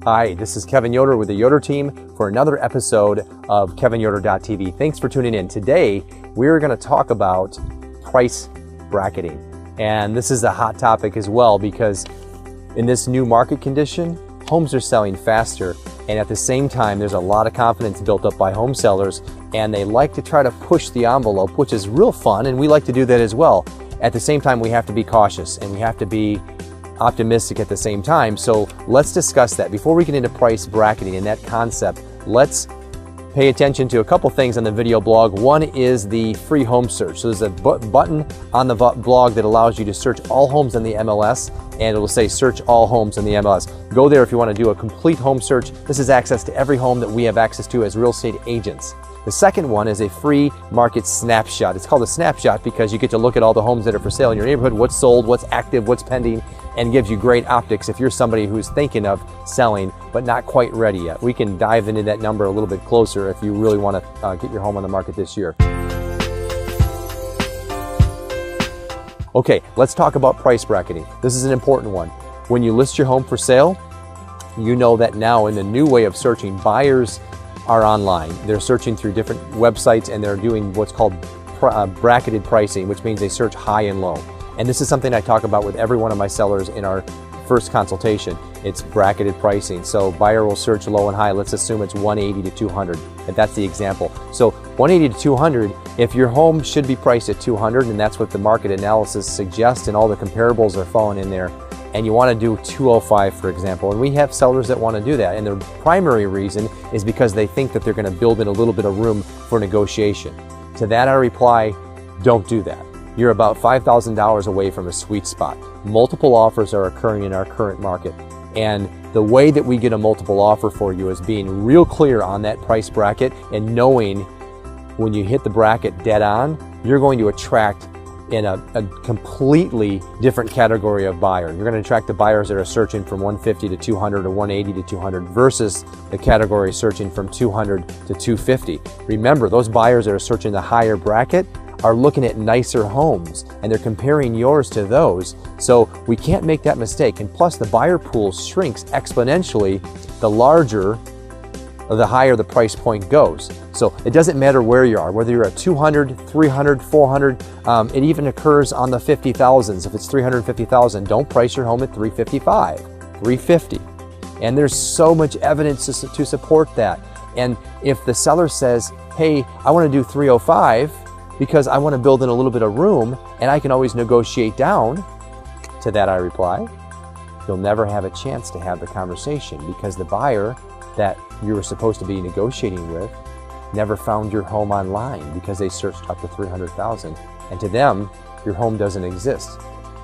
Hi, this is Kevin Yoder with the Yoder team for another episode of KevinYoder.tv. Thanks for tuning in. Today, we're going to talk about price bracketing. And this is a hot topic as well because in this new market condition, homes are selling faster. And at the same time, there's a lot of confidence built up by home sellers, and they like to try to push the envelope, which is real fun, and we like to do that as well. At the same time, we have to be cautious and we have to be optimistic at the same time. So let's discuss that. Before we get into price bracketing and that concept, let's pay attention to a couple things on the video blog. One is the free home search. So there's a button on the blog that allows you to search all homes on the MLS, and it will say search all homes on the MLS. Go there if you want to do a complete home search. This is access to every home that we have access to as real estate agents. The second one is a free market snapshot. It's called a snapshot because you get to look at all the homes that are for sale in your neighborhood, what's sold, what's active, what's pending, and gives you great optics if you're somebody who's thinking of selling but not quite ready yet. We can dive into that number a little bit closer if you really want to get your home on the market this year. Okay, let's talk about price bracketing. This is an important one. When you list your home for sale, you know that now in the new way of searching, buyers are online. They're searching through different websites and they're doing what's called bracketed pricing, which means they search high and low. And this is something I talk about with every one of my sellers in our first consultation. It's bracketed pricing. So buyer will search low and high. Let's assume it's 180 to 200. And that's the example. So 180 to 200, if your home should be priced at 200, and that's what the market analysis suggests, and all the comparables are falling in there, and you want to do 205, for example, and we have sellers that want to do that, and the primary reason is because they think that they're going to build in a little bit of room for negotiation. To that I reply, don't do that. You're about $5,000 away from a sweet spot. Multiple offers are occurring in our current market, and the way that we get a multiple offer for you is being real clear on that price bracket and knowing when you hit the bracket dead on, you're going to attract in a completely different category of buyer. You're going to attract the buyers that are searching from 150 to 200 or 180 to 200 versus the category searching from 200 to 250. Remember, those buyers that are searching the higher bracket are looking at nicer homes and they're comparing yours to those. So we can't make that mistake. And plus the buyer pool shrinks exponentially the higher the price point goes. So it doesn't matter where you are, whether you're at 200, 300, 400, it even occurs on the 50,000s. If it's 350,000, don't price your home at 355, 350. And there's so much evidence to support that. And if the seller says, hey, I want to do 305 because I want to build in a little bit of room and I can always negotiate down, to that I reply, you'll never have a chance to have the conversation because the buyer that you were supposed to be negotiating with never found your home online because they searched up to 300,000. And to them, your home doesn't exist.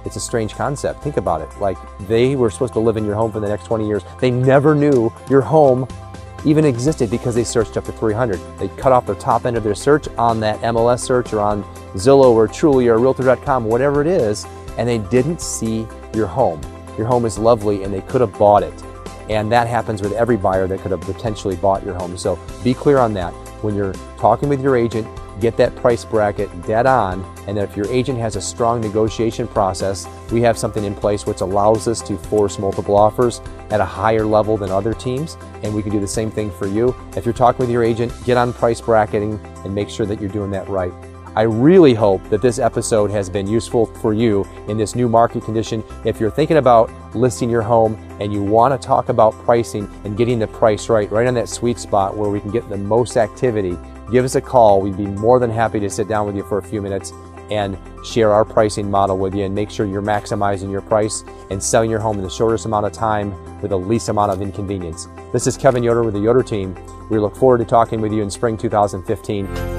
It's a strange concept. Think about it. Like they were supposed to live in your home for the next 20 years. They never knew your home even existed because they searched up to 300. They cut off the top end of their search on that MLS search or on Zillow or Truly or Realtor.com, whatever it is, and they didn't see your home. Your home is lovely and they could have bought it. And that happens with every buyer that could have potentially bought your home. So be clear on that. When you're talking with your agent, get that price bracket dead on. And if your agent has a strong negotiation process, we have something in place which allows us to force multiple offers at a higher level than other teams. And we can do the same thing for you. If you're talking with your agent, get on price bracketing and make sure that you're doing that right. I really hope that this episode has been useful for you in this new market condition. If you're thinking about listing your home and you want to talk about pricing and getting the price right on that sweet spot where we can get the most activity, give us a call. We'd be more than happy to sit down with you for a few minutes and share our pricing model with you and make sure you're maximizing your price and selling your home in the shortest amount of time with the least amount of inconvenience. This is Kevin Yoder with the Yoder team. We look forward to talking with you in spring 2015.